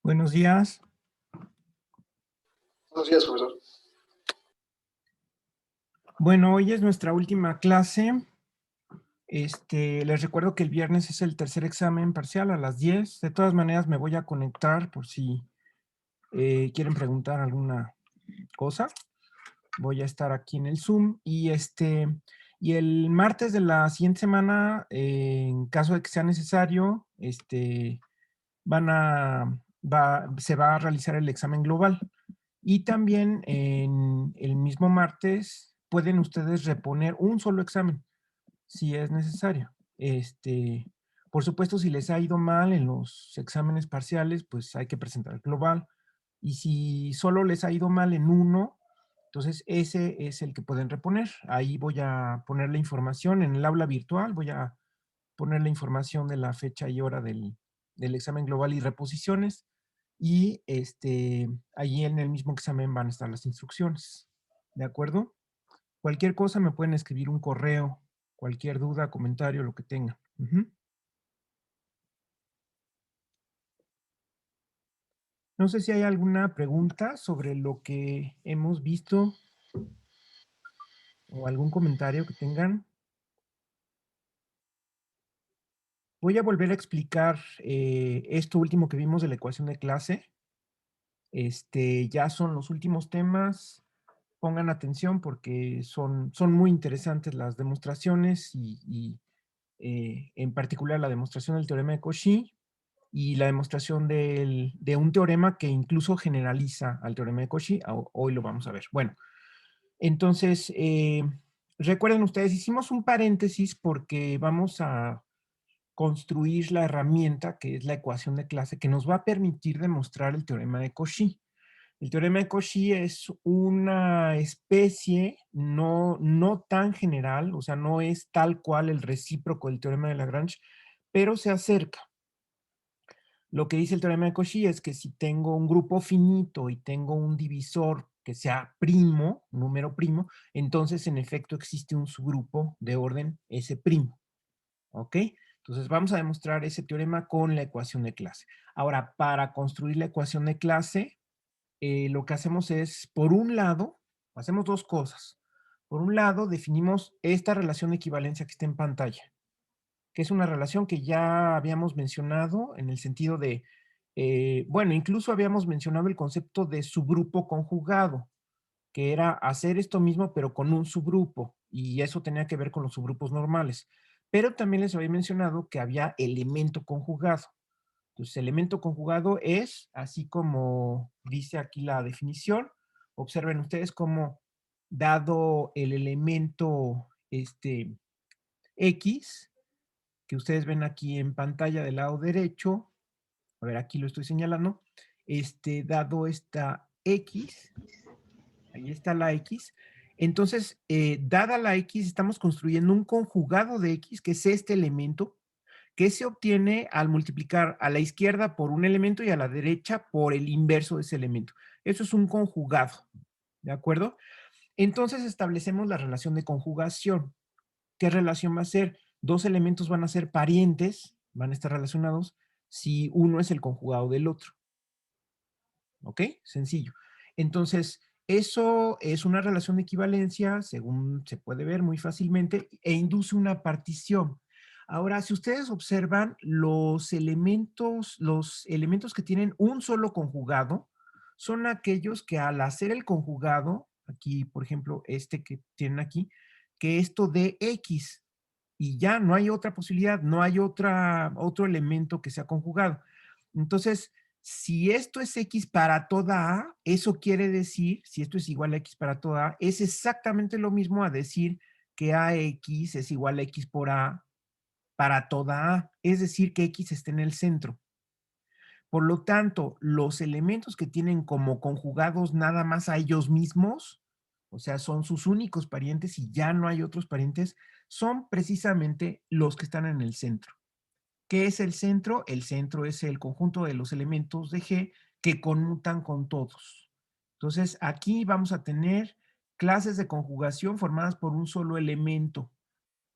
Buenos días. Buenos días, profesor. Bueno, hoy es nuestra última clase. Les recuerdo que el viernes es el tercer examen parcial a las 10. De todas maneras, me voy a conectar por si quieren preguntar alguna cosa. Voy a estar aquí en el Zoom y el martes de la siguiente semana, en caso de que sea necesario, se va a realizar el examen global. Y también en el mismo martes pueden ustedes reponer un solo examen, si es necesario. Por supuesto, si les ha ido mal en los exámenes parciales, pues hay que presentar el global. Y si solo les ha ido mal en uno, entonces ese es el que pueden reponer. Ahí voy a poner la información en el aula virtual, voy a poner la información de la fecha y hora del examen global y reposiciones. Y allí en el mismo examen van a estar las instrucciones. ¿De acuerdo? Cualquier cosa me pueden escribir un correo, cualquier duda, comentario, lo que tengan. No sé si hay alguna pregunta sobre lo que hemos visto o algún comentario que tengan. Voy a volver a explicar esto último que vimos de la ecuación de clase. Ya son los últimos temas. Pongan atención porque son muy interesantes las demostraciones y en particular la demostración del teorema de Cauchy y la demostración de un teorema que incluso generaliza al teorema de Cauchy. Hoy lo vamos a ver. Bueno, entonces, recuerden ustedes, hicimos un paréntesis porque vamos a construir la herramienta que es la ecuación de clase que nos va a permitir demostrar el teorema de Cauchy. El teorema de Cauchy es una especie no tan general, o sea, no es tal cual el recíproco del teorema de Lagrange, pero se acerca. Lo que dice el teorema de Cauchy es que si tengo un grupo finito y tengo un divisor que sea primo, número primo, entonces en efecto existe un subgrupo de orden S'. ¿Ok? Entonces vamos a demostrar ese teorema con la ecuación de clase. Ahora, para construir la ecuación de clase, lo que hacemos es, por un lado, hacemos dos cosas. Por un lado, definimos esta relación de equivalencia que está en pantalla, que es una relación que ya habíamos mencionado en el sentido de, bueno, incluso habíamos mencionado el concepto de subgrupo conjugado, que era hacer esto mismo pero con un subgrupo, y eso tenía que ver con los subgrupos normales. Pero también les había mencionado que había elemento conjugado. Entonces, elemento conjugado es, así como dice aquí la definición, observen ustedes cómo, dado el elemento X, que ustedes ven aquí en pantalla del lado derecho, a ver, aquí lo estoy señalando, dado esta X, ahí está la X, entonces, dada la X, estamos construyendo un conjugado de X, que es este elemento, que se obtiene al multiplicar a la izquierda por un elemento y a la derecha por el inverso de ese elemento. Eso es un conjugado, ¿de acuerdo? Entonces establecemos la relación de conjugación. ¿Qué relación va a ser? Dos elementos van a ser parientes, van a estar relacionados si uno es el conjugado del otro. ¿Ok? Sencillo. Entonces, eso es una relación de equivalencia, según se puede ver muy fácilmente, e induce una partición. Ahora, si ustedes observan los elementos que tienen un solo conjugado, son aquellos que al hacer el conjugado, aquí, por ejemplo, este que tienen aquí, que esto de X, y ya no hay otra posibilidad, no hay otro elemento que sea conjugado. Entonces, si esto es X para toda A, eso quiere decir, si esto es igual a X para toda A, es exactamente lo mismo a decir que AX es igual a X por A para toda A, es decir, que X está en el centro. Por lo tanto, los elementos que tienen como conjugados nada más a ellos mismos, o sea, son sus únicos parientes y ya no hay otros parientes, son precisamente los que están en el centro. ¿Qué es el centro? El centro es el conjunto de los elementos de G que conmutan con todos. Entonces, aquí vamos a tener clases de conjugación formadas por un solo elemento.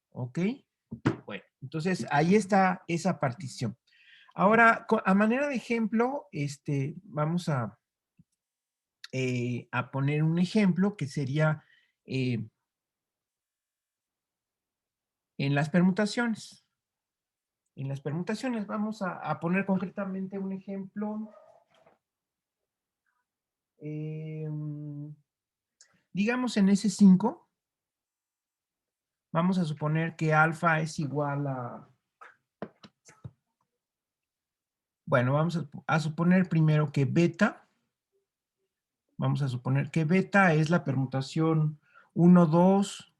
¿Ok? Bueno, entonces ahí está esa partición. Ahora, a manera de ejemplo, vamos a poner un ejemplo que sería eh, en las permutaciones. En las permutaciones vamos a poner concretamente un ejemplo. Digamos en S5, vamos a suponer que alfa es igual a... Bueno, vamos a suponer primero que beta, vamos a suponer que beta es la permutación 1, 2,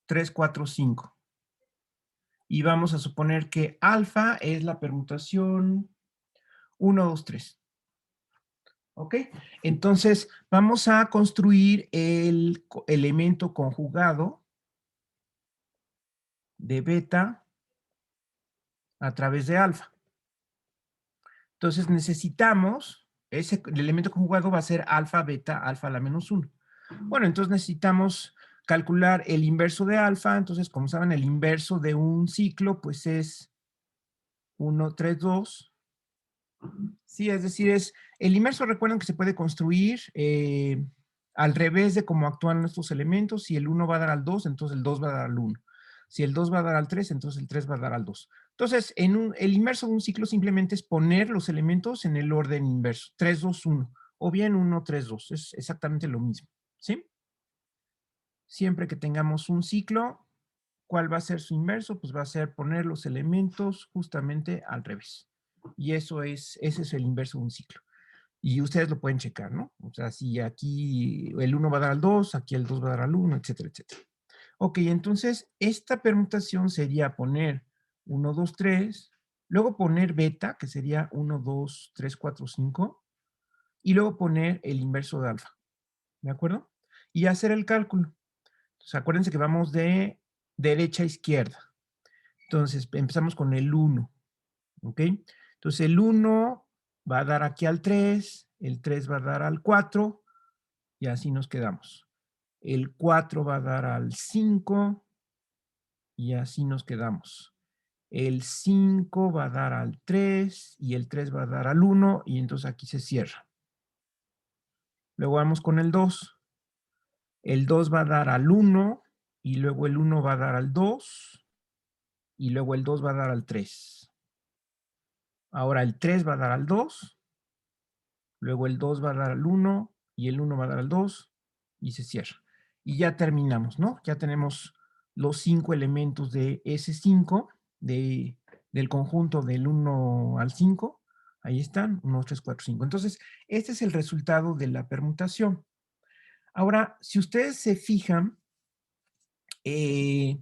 3, 4, 5. Y vamos a suponer que alfa es la permutación 1, 2, 3. ¿Ok? Entonces, vamos a construir el elemento conjugado de beta a través de alfa. Entonces, necesitamos, el elemento conjugado va a ser alfa, beta, alfa a la menos 1. Bueno, entonces necesitamos calcular el inverso de alfa. Entonces, como saben, el inverso de un ciclo, pues es 1, 3, 2. Sí, es decir, el inverso, recuerden que se puede construir al revés de cómo actúan nuestros elementos. Si el 1 va a dar al 2, entonces el 2 va a dar al 1. Si el 2 va a dar al 3, entonces el 3 va a dar al 2. Entonces, el inverso de un ciclo simplemente es poner los elementos en el orden inverso, 3, 2, 1, o bien 1, 3, 2. Es exactamente lo mismo, ¿sí? Siempre que tengamos un ciclo, ¿cuál va a ser su inverso? Pues va a ser poner los elementos justamente al revés. Y ese es el inverso de un ciclo. Y ustedes lo pueden checar, ¿no? O sea, si aquí el 1 va a dar al 2, aquí el 2 va a dar al 1, etcétera, etcétera. Ok, entonces esta permutación sería poner 1, 2, 3, luego poner beta, que sería 1, 2, 3, 4, 5, y luego poner el inverso de alfa, ¿de acuerdo? Y hacer el cálculo. Entonces, acuérdense que vamos de derecha a izquierda. Entonces, empezamos con el 1, ¿ok? Entonces, el 1 va a dar aquí al 3, el 3 va a dar al 4, y así nos quedamos. El 4 va a dar al 5, y así nos quedamos. El 5 va a dar al 3, y el 3 va a dar al 1, y entonces aquí se cierra. Luego vamos con el 2. El 2 va a dar al 1, y luego el 1 va a dar al 2, y luego el 2 va a dar al 3. Ahora el 3 va a dar al 2, luego el 2 va a dar al 1, y el 1 va a dar al 2, y se cierra. Y ya terminamos, ¿no? Ya tenemos los 5 elementos de S5, del conjunto del 1 al 5. Ahí están, 1, 2, 3, 4, 5. Entonces, este es el resultado de la permutación. Ahora, si ustedes se fijan, si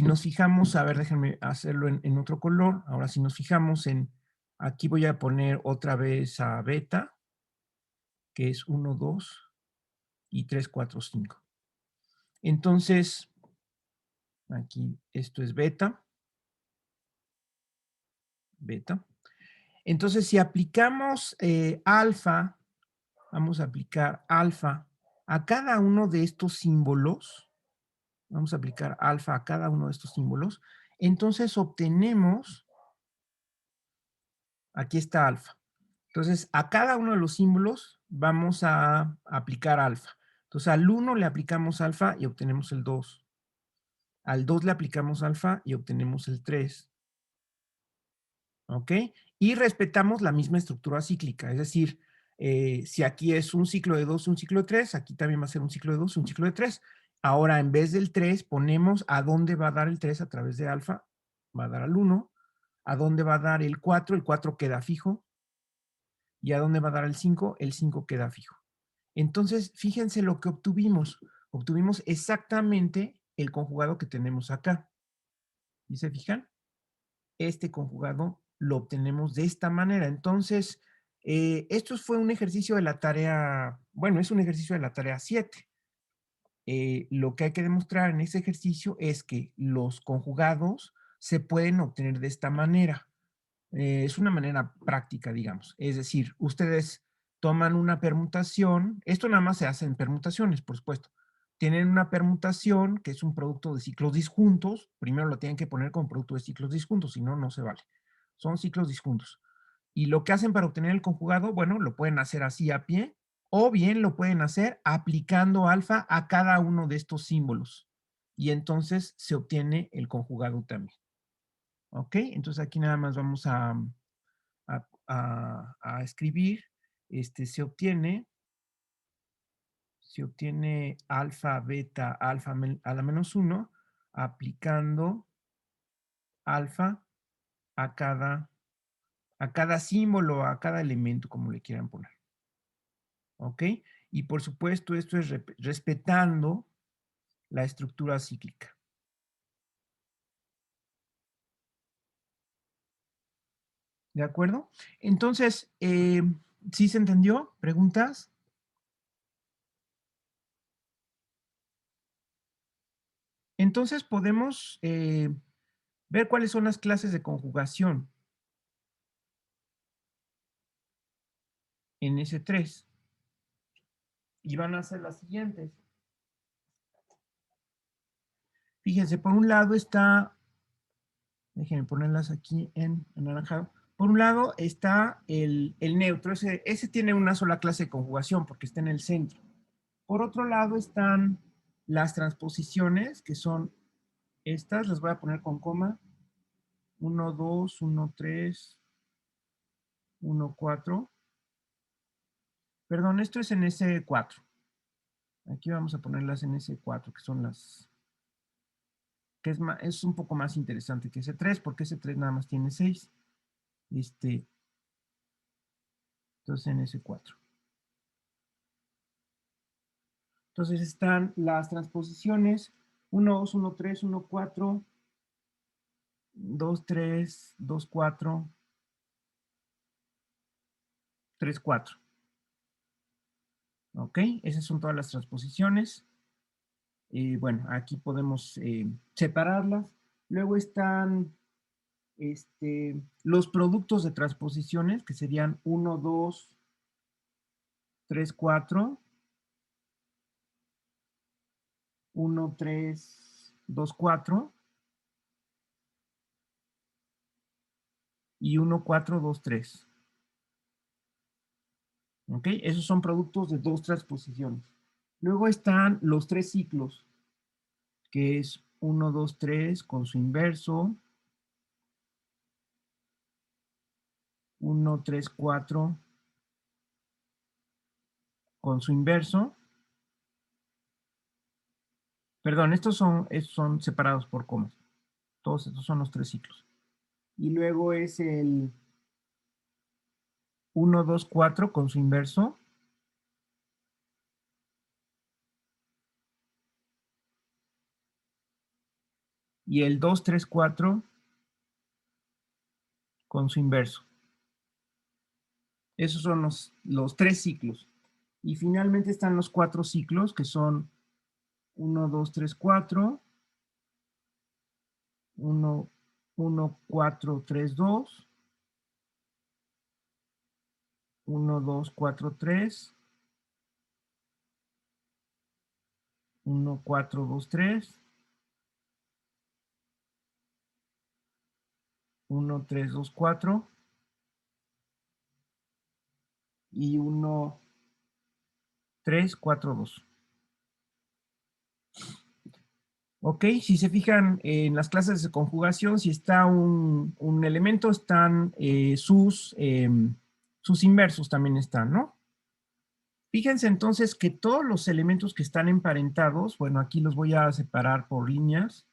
nos fijamos, a ver, déjenme hacerlo en otro color. Ahora, si nos fijamos aquí voy a poner otra vez a beta, que es 1, 2 y 3, 4, 5. Entonces, aquí esto es beta, beta. Entonces, si aplicamos alfa, vamos a aplicar alfa a cada uno de estos símbolos, vamos a aplicar alfa a cada uno de estos símbolos, entonces obtenemos, aquí está alfa. Entonces, a cada uno de los símbolos vamos a aplicar alfa. Entonces, al 1 le aplicamos alfa y obtenemos el 2. Al 2 le aplicamos alfa y obtenemos el 3. ¿Ok? Y respetamos la misma estructura cíclica. Es decir, si aquí es un ciclo de 2 y un ciclo de 3, aquí también va a ser un ciclo de 2 y un ciclo de 3. Ahora, en vez del 3, ponemos a dónde va a dar el 3 a través de alfa. Va a dar al 1. ¿A dónde va a dar el 4? El 4 queda fijo. ¿Y a dónde va a dar el 5? El 5 queda fijo. Entonces, fíjense lo que obtuvimos. Obtuvimos exactamente el conjugado que tenemos acá. ¿Y se fijan? Este conjugado lo obtenemos de esta manera. Entonces, esto fue un ejercicio de la tarea, bueno, es un ejercicio de la tarea 7. Lo que hay que demostrar en ese ejercicio es que los conjugados se pueden obtener de esta manera. Es una manera práctica, digamos. Es decir, ustedes toman una permutación, esto nada más se hace en permutaciones, por supuesto. Tienen una permutación que es un producto de ciclos disjuntos, primero lo tienen que poner como producto de ciclos disjuntos, si no, no se vale. Son ciclos disjuntos. Y lo que hacen para obtener el conjugado, bueno, lo pueden hacer así a pie, o bien lo pueden hacer aplicando alfa a cada uno de estos símbolos. Y entonces se obtiene el conjugado también. ¿Ok? Entonces aquí nada más vamos a escribir. Se obtiene alfa, beta, alfa a la menos 1, aplicando alfa a cada símbolo, a cada elemento, como le quieran poner. ¿Ok? Y por supuesto, esto es respetando la estructura cíclica. ¿De acuerdo? Entonces, ¿sí se entendió? ¿Preguntas? Entonces podemos ver cuáles son las clases de conjugación en S3. Y van a ser las siguientes. Fíjense, por un lado está, déjenme ponerlas aquí en anaranjado. Por un lado está el neutro, ese tiene una sola clase de conjugación porque está en el centro. Por otro lado están las transposiciones, que son estas, las voy a poner con coma. 1, 2, 1, 3, 1, 4. Perdón, esto es en S4. Aquí vamos a ponerlas en S4, que son las que es un poco más interesante que S3, porque S3 nada más tiene 6. Entonces en S4. Entonces están las transposiciones 1, 2, 1, 3, 1, 4, 2, 3, 2, 4, 3, 4. ¿Ok? Esas son todas las transposiciones. Bueno, aquí podemos separarlas. Luego están los productos de transposiciones, que serían 1, 2, 3, 4, 1, 3, 2, 4 y 1, 4, 2, 3. ¿Ok? Esos son productos de dos transposiciones. Luego están los tres ciclos, que es 1, 2, 3 con su inverso, 1, 3, 4 con su inverso. Perdón, estos son separados por comas. Todos estos son los tres ciclos. Y luego es el 1, 2, 4 con su inverso. Y el 2, 3, 4 con su inverso. Esos son los tres ciclos. Y finalmente están los cuatro ciclos, que son 1, 2, 3, 4, 1, 1, 4, 3, 2, 1, 2, 4, 3, 1, 4, 2, 3, 1, 3, 2, 4 y 1, 3, 4, 2. Ok, si se fijan en las clases de conjugación, si está un elemento, están sus inversos también están, ¿no? Fíjense entonces que todos los elementos que están emparentados, bueno, aquí los voy a separar por líneas.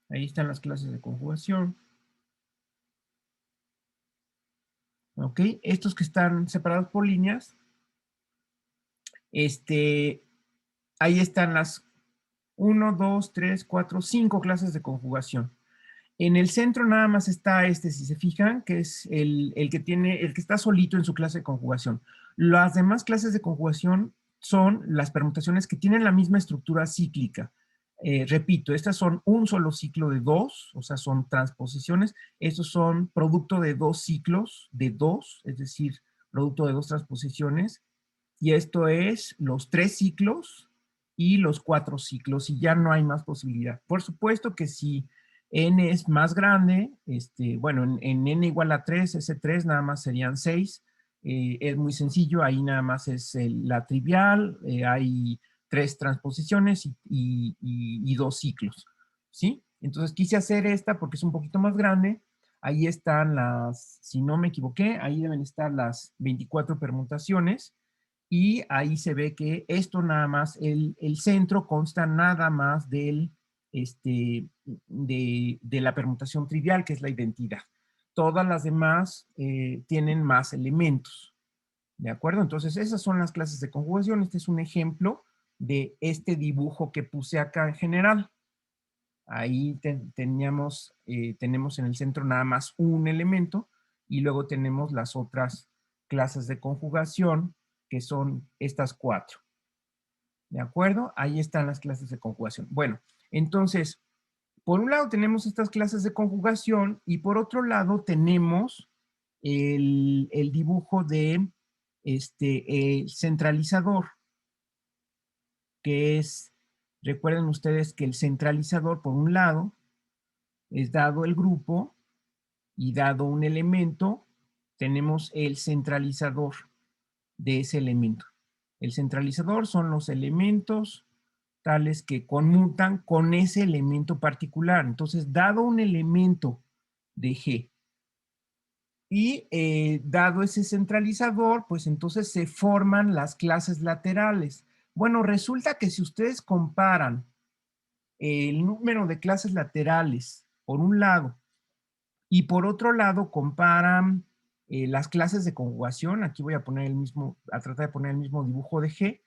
Ahí están las clases de conjugación. ¿Ok? Estos que están separados por líneas, ahí están las 1, 2, 3, 4, 5 clases de conjugación. En el centro nada más está si se fijan, que es el que está solito en su clase de conjugación. Las demás clases de conjugación son las permutaciones que tienen la misma estructura cíclica. Repito, estas son un solo ciclo de dos, o sea, son transposiciones. Estos son producto de dos ciclos de dos, es decir, producto de dos transposiciones. Y esto es los tres ciclos y los 4 ciclos y ya no hay más posibilidad. Por supuesto que si n es más grande, bueno, en n igual a 3, ese 3 nada más serían 6. Es muy sencillo, ahí nada más es la trivial, hay 3 transposiciones y 2 ciclos, ¿sí? Entonces quise hacer esta porque es un poquito más grande. Ahí están las, si no me equivoqué, ahí deben estar las 24 permutaciones y ahí se ve que esto nada más, el centro consta nada más de la permutación trivial, que es la identidad. Todas las demás tienen más elementos, ¿de acuerdo? Entonces, esas son las clases de conjugación. Este es un ejemplo de este dibujo que puse acá en general. Ahí tenemos en el centro nada más un elemento y luego tenemos las otras clases de conjugación, que son estas 4. ¿De acuerdo? Ahí están las clases de conjugación. Bueno, entonces, por un lado tenemos estas clases de conjugación y por otro lado tenemos el dibujo de el centralizador, que es, recuerden ustedes que el centralizador, por un lado, es dado el grupo y dado un elemento, tenemos el centralizador de ese elemento. El centralizador son los elementos tales que conmutan con ese elemento particular. Entonces, dado un elemento de G y dado ese centralizador, pues entonces se forman las clases laterales. Bueno, resulta que si ustedes comparan el número de clases laterales por un lado y por otro lado comparan las clases de conjugación, aquí voy a poner el mismo, a tratar de poner el mismo dibujo de G,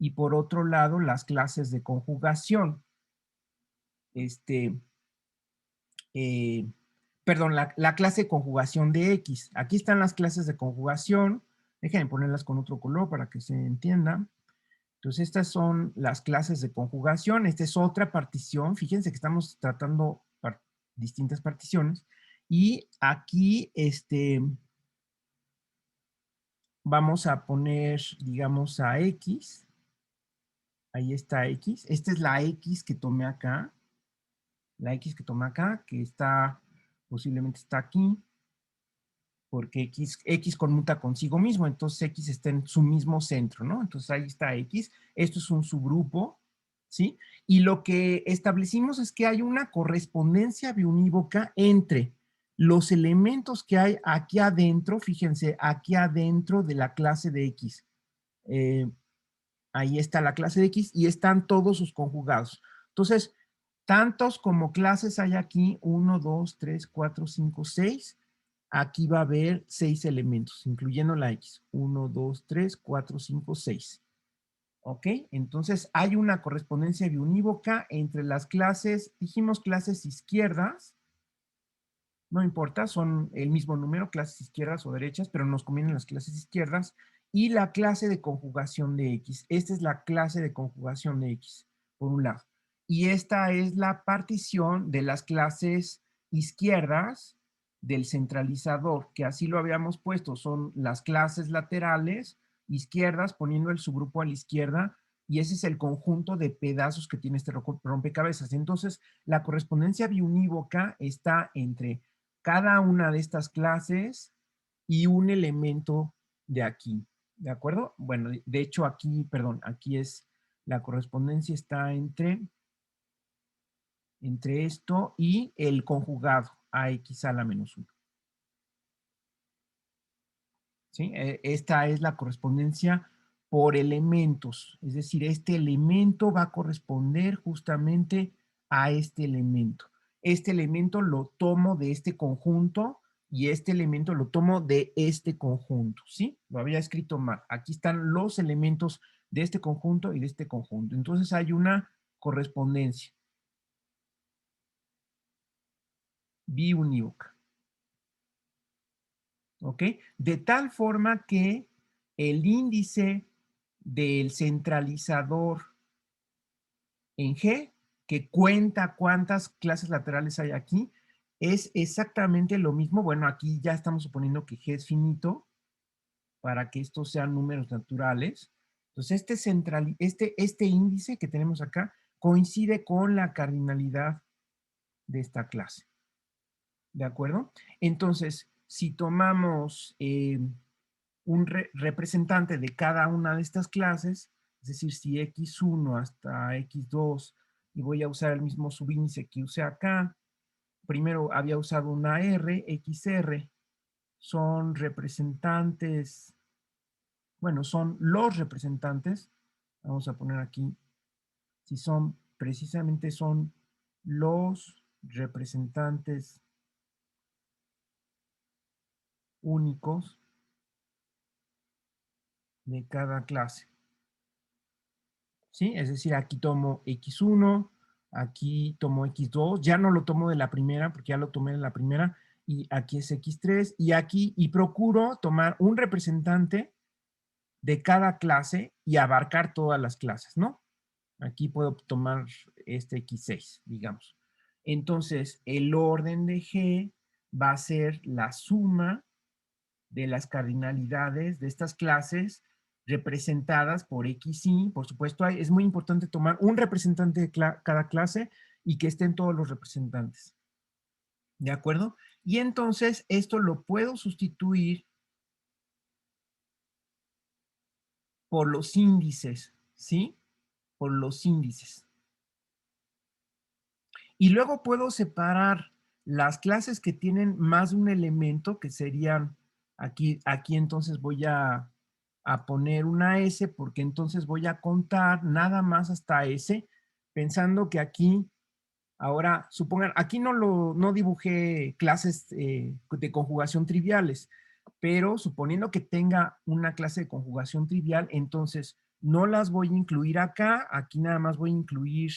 y por otro lado las clases de conjugación. Eh, perdón, la clase de conjugación de X. Aquí están las clases de conjugación. Déjenme ponerlas con otro color para que se entienda. Entonces, estas son las clases de conjugación. Esta es otra partición. Fíjense que estamos tratando distintas particiones. Y aquí, vamos a poner, digamos, a X. Ahí está X. Esta es la X que tomé acá. La X que tomé acá, que está, posiblemente está aquí, porque X conmuta consigo mismo, entonces X está en su mismo centro, ¿no? Entonces ahí está X. Esto es un subgrupo, ¿sí? Y lo que establecimos es que hay una correspondencia biunívoca entre los elementos que hay aquí adentro, fíjense, aquí adentro de la clase de X. Eh, Ahí está la clase de X y están todos sus conjugados. Entonces, tantos como clases hay aquí, 1, 2, 3, 4, 5, 6. Aquí va a haber 6 elementos, incluyendo la X. 1, 2, 3, 4, 5, 6. ¿Ok? Entonces, hay una correspondencia biunívoca entre las clases, dijimos clases izquierdas, no importa, son el mismo número, clases izquierdas o derechas, pero nos convienen las clases izquierdas, y la clase de conjugación de X. Esta es la clase de conjugación de X, por un lado. Y esta es la partición de las clases izquierdas del centralizador, que así lo habíamos puesto, son las clases laterales izquierdas, poniendo el subgrupo a la izquierda, y ese es el conjunto de pedazos que tiene este rompecabezas. Entonces, la correspondencia biunívoca está entre cada una de estas clases y un elemento de aquí, ¿de acuerdo? Bueno, de hecho aquí, perdón, aquí es, la correspondencia está entre esto y el conjugado AX a la menos 1. ¿Sí? Esta es la correspondencia por elementos, es decir, este elemento va a corresponder justamente a este elemento. Este elemento lo tomo de este conjunto y este elemento lo tomo de este conjunto, ¿sí? Lo había escrito mal. Aquí están los elementos de este conjunto y de este conjunto. Entonces hay una correspondencia biunívoca, ¿ok? De tal forma que el índice del centralizador en G, que cuenta cuántas clases laterales hay aquí, es exactamente lo mismo. Bueno, aquí ya estamos suponiendo que G es finito para que estos sean números naturales. Entonces, este índice que tenemos acá coincide con la cardinalidad de esta clase. ¿De acuerdo? Entonces, si tomamos un representante de cada una de estas clases, es decir, si x1 hasta x2, y voy a usar el mismo subíndice que usé acá, primero había usado una R, XR, son representantes, bueno, son los representantes, vamos a poner aquí, si son, precisamente son los representantes únicos de cada clase, ¿sí? Es decir, aquí tomo x1, aquí tomo x2, ya no lo tomo de la primera, porque ya lo tomé de la primera, y aquí es x3, y aquí, y procuro tomar un representante de cada clase y abarcar todas las clases, ¿no? Aquí puedo tomar este x6, digamos. Entonces, el orden de G va a ser la suma de las cardinalidades de estas clases representadas por XY. Por supuesto, es muy importante tomar un representante de cada clase y que estén todos los representantes. ¿De acuerdo? Y entonces esto lo puedo sustituir por los índices, ¿sí? Por los índices. Y luego puedo separar las clases que tienen más de un elemento, que serían, aquí entonces voy a poner una S, porque entonces voy a contar nada más hasta S, pensando que aquí, ahora, supongan, aquí no dibujé clases de conjugación triviales, pero suponiendo que tenga una clase de conjugación trivial, entonces no las voy a incluir acá, aquí nada más voy a incluir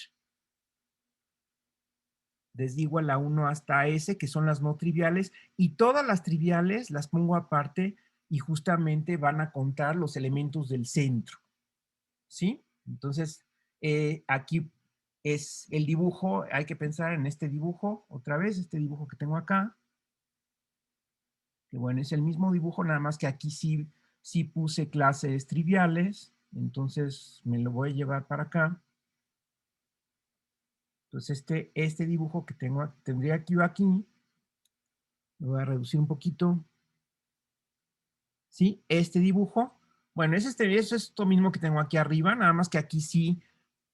desde igual a 1 hasta S, que son las no triviales, y todas las triviales las pongo aparte y justamente van a contar los elementos del centro, ¿sí? Entonces, aquí es el dibujo, hay que pensar en este dibujo, otra vez, este dibujo que tengo acá, que bueno, es el mismo dibujo, nada más que aquí sí puse clases triviales, entonces me lo voy a llevar para acá. Entonces, este dibujo que tendría aquí, lo voy a reducir un poquito, ¿sí? Este dibujo, bueno, es esto mismo que tengo aquí arriba, nada más que aquí sí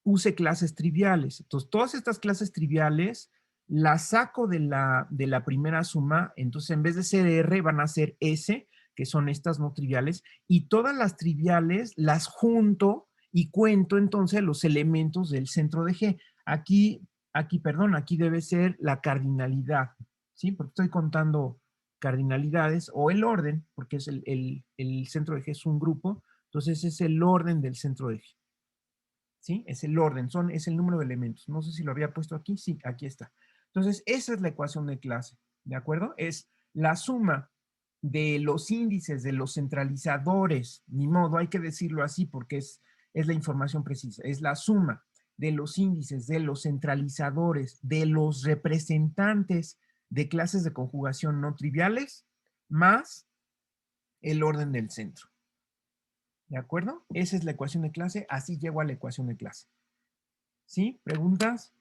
puse clases triviales. Entonces, todas estas clases triviales las saco de la primera suma, entonces en vez de ser R van a ser S, que son estas no triviales, y todas las triviales las junto y cuento entonces los elementos del centro de G. Perdón, aquí debe ser la cardinalidad, ¿sí? Porque estoy contando cardinalidades o el orden, porque es el centro de G es un grupo, entonces es el orden del centro de G. ¿Sí? Es el orden, es el número de elementos. No sé si lo había puesto aquí, sí, aquí está. Entonces, esa es la ecuación de clase, ¿de acuerdo? Es la suma de los índices de los centralizadores, ni modo, hay que decirlo así porque es la información precisa, es la suma de los índices de los centralizadores, de los representantes de clases de conjugación no triviales, más el orden del centro. ¿De acuerdo? Esa es la ecuación de clase, así llego a la ecuación de clase. ¿Sí? ¿Preguntas?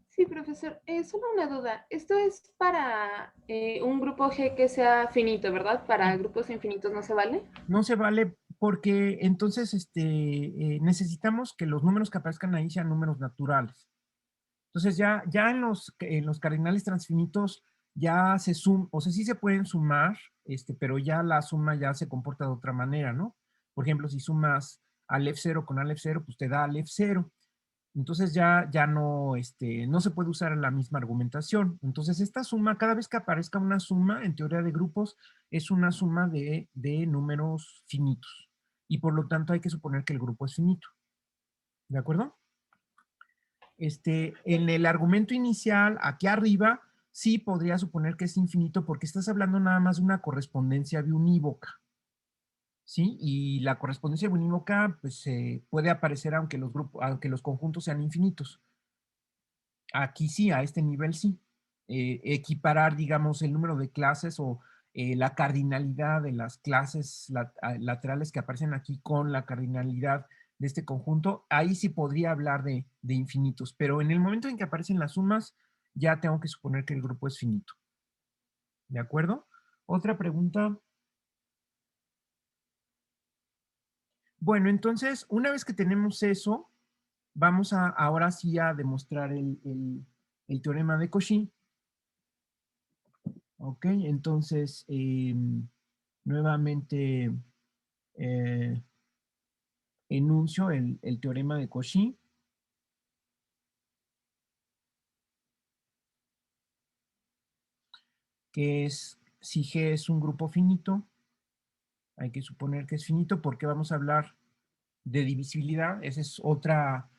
Sí, profesor. Solo una duda. Esto es para un grupo G que sea finito, ¿verdad? Para Sí. grupos infinitos no se vale. No se vale porque entonces necesitamos que los números que aparezcan ahí sean números naturales. Entonces ya en los cardinales transfinitos ya se suman, o sea, sí se pueden sumar, pero ya la suma ya se comporta de otra manera, ¿no? Por ejemplo, si sumas Aleph 0 con Aleph 0, pues te da Aleph 0. Entonces ya no se puede usar la misma argumentación. Entonces esta suma, cada vez que aparezca una suma en teoría de grupos, es una suma de números finitos. Y por lo tanto hay que suponer que el grupo es finito. ¿De acuerdo? En el argumento inicial, aquí arriba, sí podría suponer que es infinito porque estás hablando nada más de una correspondencia biunívoca. ¿Sí? Y la correspondencia biunívoca pues, puede aparecer aunque los conjuntos sean infinitos. Aquí sí, a este nivel sí. Equiparar, digamos, el número de clases o la cardinalidad de las clases laterales que aparecen aquí con la cardinalidad de este conjunto, ahí sí podría hablar de infinitos, pero en el momento en que aparecen las sumas, ya tengo que suponer que el grupo es finito. ¿De acuerdo? Otra pregunta. Bueno, entonces, una vez que tenemos eso, vamos ahora sí a demostrar el teorema de Cauchy. Ok, entonces, nuevamente enuncio el teorema de Cauchy. Que es, si G es un grupo finito, hay que suponer que es finito porque vamos a hablar de divisibilidad. Ese es otro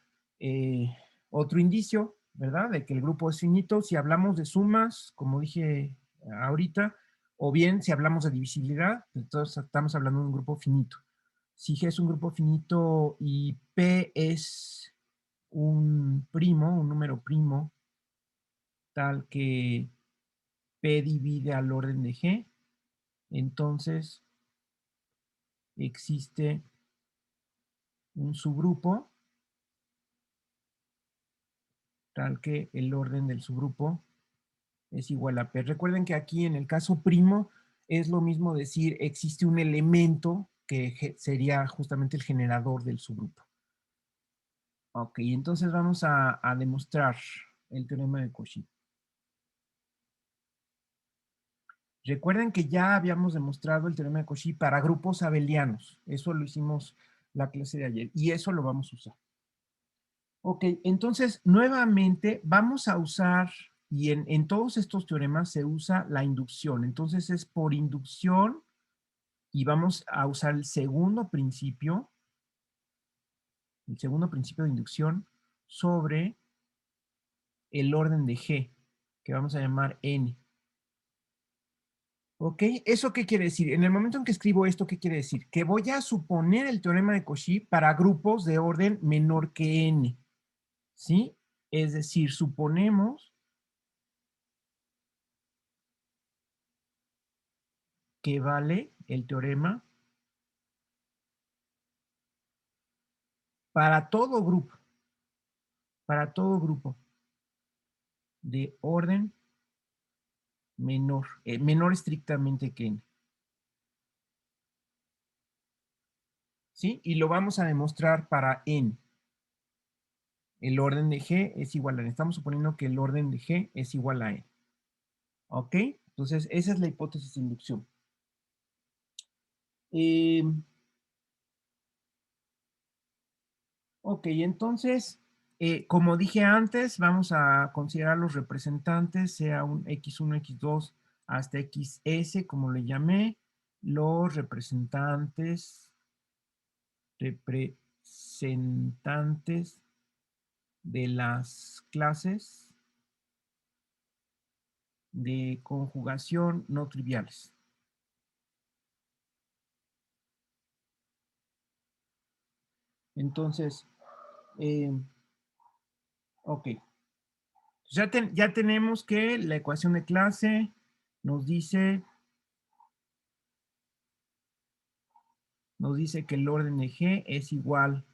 indicio, ¿verdad? De que el grupo es finito. Si hablamos de sumas, como dije ahorita, o bien si hablamos de divisibilidad, entonces estamos hablando de un grupo finito. Si G es un grupo finito y P es un primo, un número primo, tal que P divide al orden de G, entonces existe un subgrupo tal que el orden del subgrupo es igual a P. Recuerden que aquí en el caso primo es lo mismo decir existe un elemento que sería justamente el generador del subgrupo. Ok, entonces vamos a demostrar el teorema de Cauchy. Recuerden que ya habíamos demostrado el teorema de Cauchy para grupos abelianos. Eso lo hicimos la clase de ayer y eso lo vamos a usar. Ok, entonces nuevamente vamos a usar, y en todos estos teoremas se usa la inducción. Entonces es por inducción y vamos a usar el segundo principio de inducción sobre el orden de G, que vamos a llamar N. ¿Ok? ¿Eso qué quiere decir? En el momento en que escribo esto, ¿qué quiere decir? Que voy a suponer el teorema de Cauchy para grupos de orden menor que N. ¿Sí? Es decir, suponemos que vale el teorema para todo grupo de orden menor, menor estrictamente que n. ¿Sí? Y lo vamos a demostrar para n. El orden de G es igual a n. Estamos suponiendo que el orden de G es igual a n. ¿Ok? Entonces, esa es la hipótesis de inducción. Ok, entonces, como dije antes, vamos a considerar los representantes, sea un x1, x2 hasta xs, como le llamé, los representantes de las clases de conjugación no triviales. Entonces, ok. Ya tenemos que la ecuación de clase nos dice que el orden de G es igual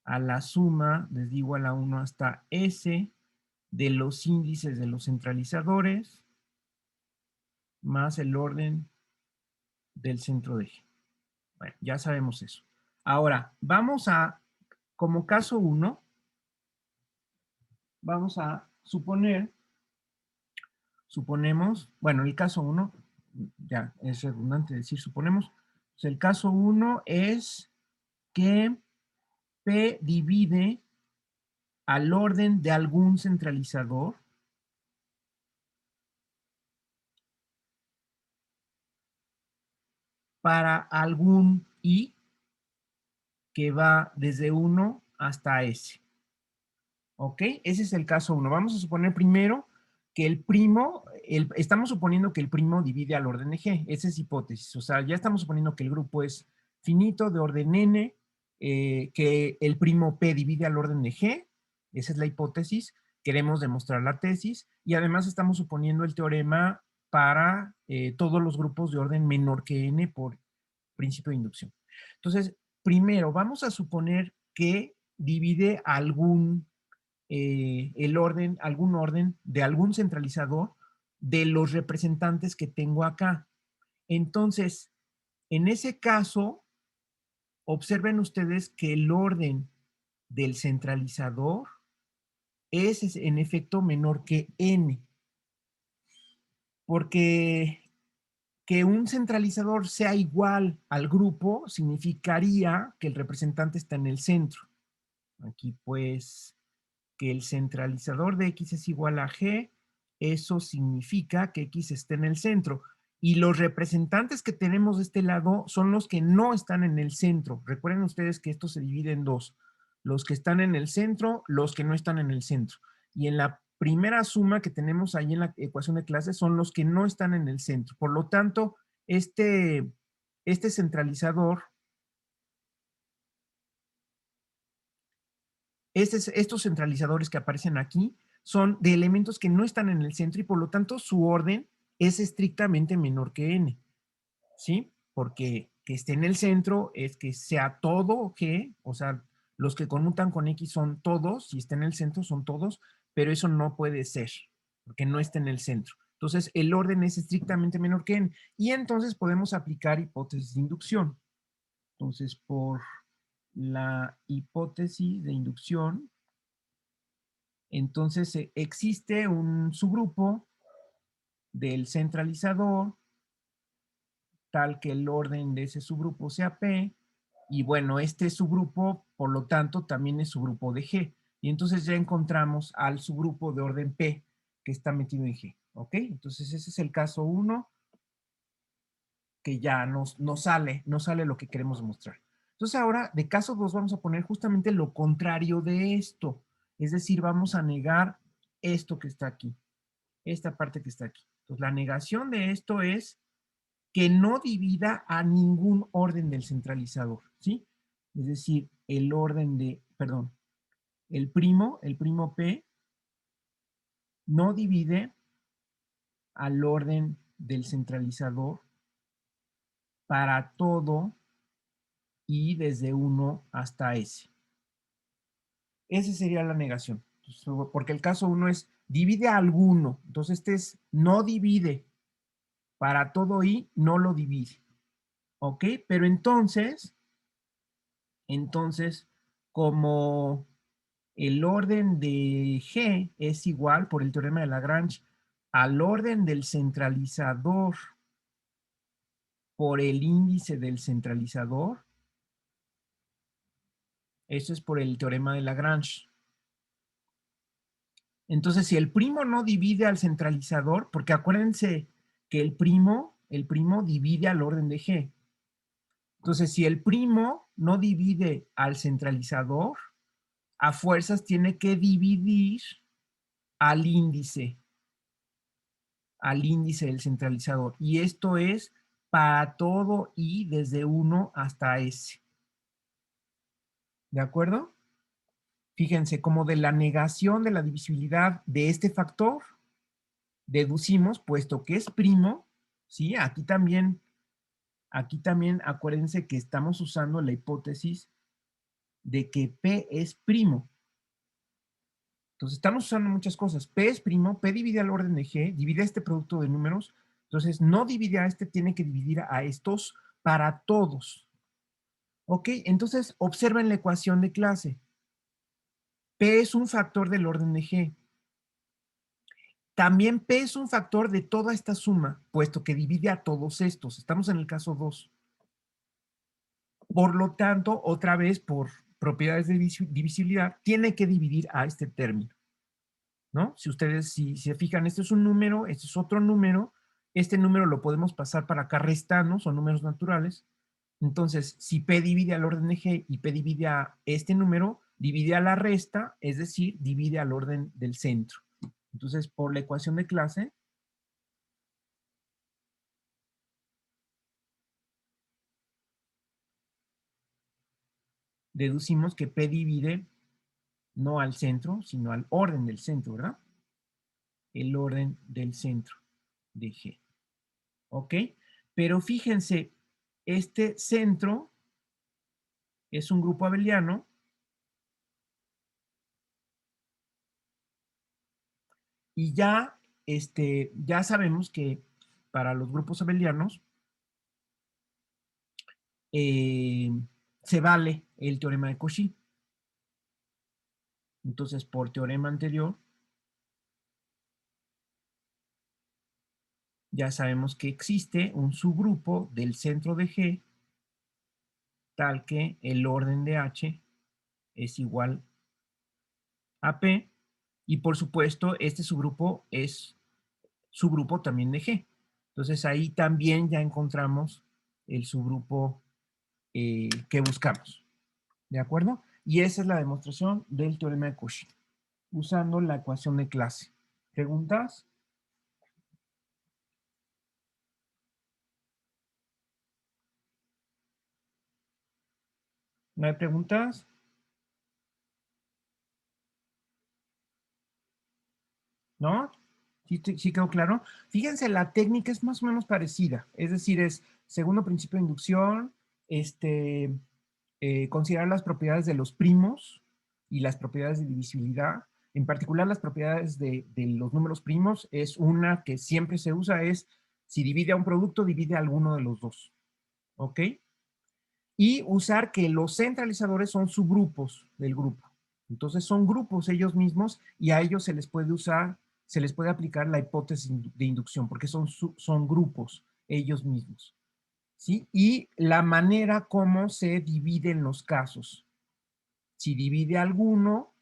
a la suma desde igual a 1 hasta S de los índices de los centralizadores más el orden del centro de G. Bueno, ya sabemos eso. Ahora, vamos a, como caso 1, vamos a suponemos, bueno, el caso 1, ya es redundante decir suponemos, pues el caso 1 es que P divide al orden de algún centralizador para algún I que va desde 1 hasta S. ¿Ok? Ese es el caso 1. Vamos a suponer primero que el primo, estamos suponiendo que el primo divide al orden de G. Esa es hipótesis. O sea, ya estamos suponiendo que el grupo es finito de orden N, que el primo P divide al orden de G. Esa es la hipótesis. Queremos demostrar la tesis. Y además estamos suponiendo el teorema para todos los grupos de orden menor que n por principio de inducción. Entonces, primero, vamos a suponer que divide algún algún orden de algún centralizador de los representantes que tengo acá. Entonces, en ese caso, observen ustedes que el orden del centralizador es en efecto menor que n, porque que un centralizador sea igual al grupo significaría que el representante está en el centro. Aquí pues que el centralizador de x es igual a g, eso significa que x está en el centro. Y los representantes que tenemos de este lado son los que no están en el centro. Recuerden ustedes que esto se divide en dos. Los que están en el centro, los que no están en el centro. Y en la primera suma que tenemos ahí en la ecuación de clase son los que no están en el centro. Por lo tanto, este centralizador, estos centralizadores que aparecen aquí son de elementos que no están en el centro y por lo tanto su orden es estrictamente menor que n, ¿sí? Porque que esté en el centro es que sea todo g, o sea, los que conmutan con x son todos, si está en el centro son todos, pero eso no puede ser, porque no está en el centro. Entonces, el orden es estrictamente menor que n. Y entonces podemos aplicar hipótesis de inducción. Entonces, por la hipótesis de inducción, entonces existe un subgrupo del centralizador tal que el orden de ese subgrupo sea P, y bueno, este subgrupo, por lo tanto, también es subgrupo de G. Y entonces ya encontramos al subgrupo de orden P que está metido en G, ¿ok? Entonces ese es el caso 1 que ya nos sale lo que queremos mostrar. Entonces ahora, de caso 2 vamos a poner justamente lo contrario de esto. Es decir, vamos a negar esto que está aquí, esta parte que está aquí. Entonces la negación de esto es que no divida a ningún orden del centralizador, ¿sí? Es decir, el orden de, perdón, el primo P no divide al orden del centralizador para todo y desde 1 hasta S. Esa sería la negación, porque el caso 1 es divide a alguno, entonces este es no divide, para todo y no lo divide, ¿ok? Pero entonces, como el orden de G es igual, por el teorema de Lagrange, al orden del centralizador por el índice del centralizador, eso es por el teorema de Lagrange. Entonces, si el primo no divide al centralizador, porque acuérdense que el primo divide al orden de G. Entonces, si el primo no divide al centralizador, a fuerzas tiene que dividir al índice del centralizador. Y esto es para todo i desde 1 hasta s. ¿De acuerdo? Fíjense, como de la negación de la divisibilidad de este factor, deducimos, puesto que es primo, ¿sí? Aquí también acuérdense que estamos usando la hipótesis de que P es primo. Entonces estamos usando muchas cosas. P es primo, P divide al orden de G, divide este producto de números. Entonces no divide a este, tiene que dividir a estos para todos. ¿Ok? Entonces observen la ecuación de clase. P es un factor del orden de G. También P es un factor de toda esta suma, puesto que divide a todos estos. Estamos en el caso 2. Por lo tanto, otra vez, por propiedades de divisibilidad, tiene que dividir a este término, ¿no? Si ustedes, si se fijan, este es un número, este es otro número, este número lo podemos pasar para acá restando, son números naturales. Entonces, si P divide al orden de G y P divide a este número, divide a la resta, es decir, divide al orden del centro. Entonces, por la ecuación de clase, deducimos que P divide no al centro, sino al orden del centro, ¿verdad? El orden del centro de G. ¿ok? Pero fíjense, este centro es un grupo abeliano y ya, ya sabemos que para los grupos abelianos eh, se vale el teorema de Cauchy. Entonces, por teorema anterior, ya sabemos que existe un subgrupo del centro de G tal que el orden de H es igual a P y por supuesto este subgrupo es subgrupo también de G. Entonces ahí también ya encontramos el subgrupo que buscamos. ¿De acuerdo? Y esa es la demostración del teorema de Cauchy usando la ecuación de clase. ¿Preguntas? ¿No hay preguntas? ¿No? ¿Sí quedó claro? Fíjense, la técnica es más o menos parecida. Es decir, es segundo principio de inducción, considerar las propiedades de los primos y las propiedades de divisibilidad. En particular, las propiedades de los números primos es una que siempre se usa, es si divide a un producto, divide a alguno de los dos. ¿Ok? Y usar que los centralizadores son subgrupos del grupo. Entonces son grupos ellos mismos y a ellos se les puede usar, se les puede aplicar la hipótesis de inducción porque son grupos ellos mismos. ¿Sí? Y la manera como se dividen los casos. Si divide alguno,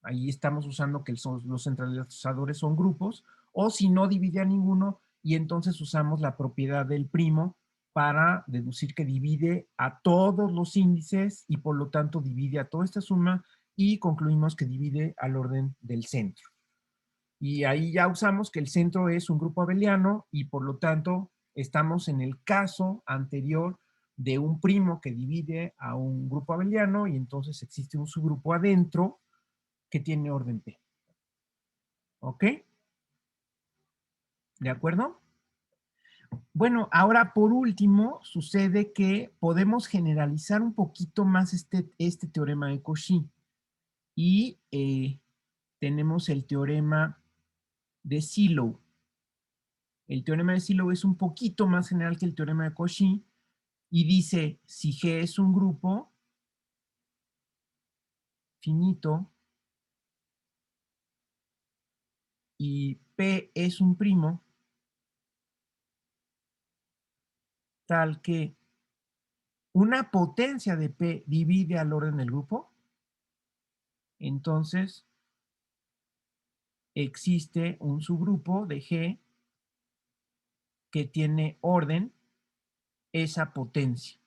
ahí estamos usando que los centralizadores son grupos, o si no divide a ninguno, y entonces usamos la propiedad del primo para deducir que divide a todos los índices y por lo tanto divide a toda esta suma y concluimos que divide al orden del centro. Y ahí ya usamos que el centro es un grupo abeliano y por lo tanto estamos en el caso anterior de un primo que divide a un grupo abeliano y entonces existe un subgrupo adentro que tiene orden P. ¿Ok? ¿De acuerdo? Bueno, ahora por último sucede que podemos generalizar un poquito más este teorema de Cauchy y tenemos el teorema de Sylow. El teorema de Sylow es un poquito más general que el teorema de Cauchy y dice, si G es un grupo finito y P es un primo, tal que una potencia de P divide al orden del grupo, entonces existe un subgrupo de G que tiene orden esa potencia.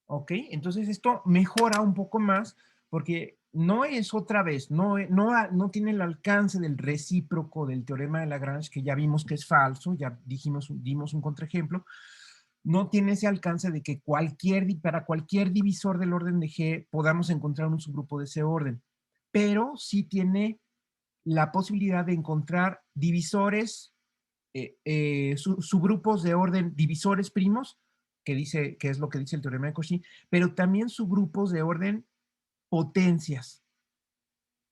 ¿Ok? Entonces esto mejora un poco más porque no es otra vez, no tiene el alcance del recíproco del teorema de Lagrange, que ya vimos que es falso, ya dimos un contraejemplo, no tiene ese alcance de que para cualquier divisor del orden de G podamos encontrar un subgrupo de ese orden, pero sí tiene la posibilidad de encontrar divisores, subgrupos de orden, divisores primos, que es lo que dice el teorema de Cauchy, pero también subgrupos de orden potencias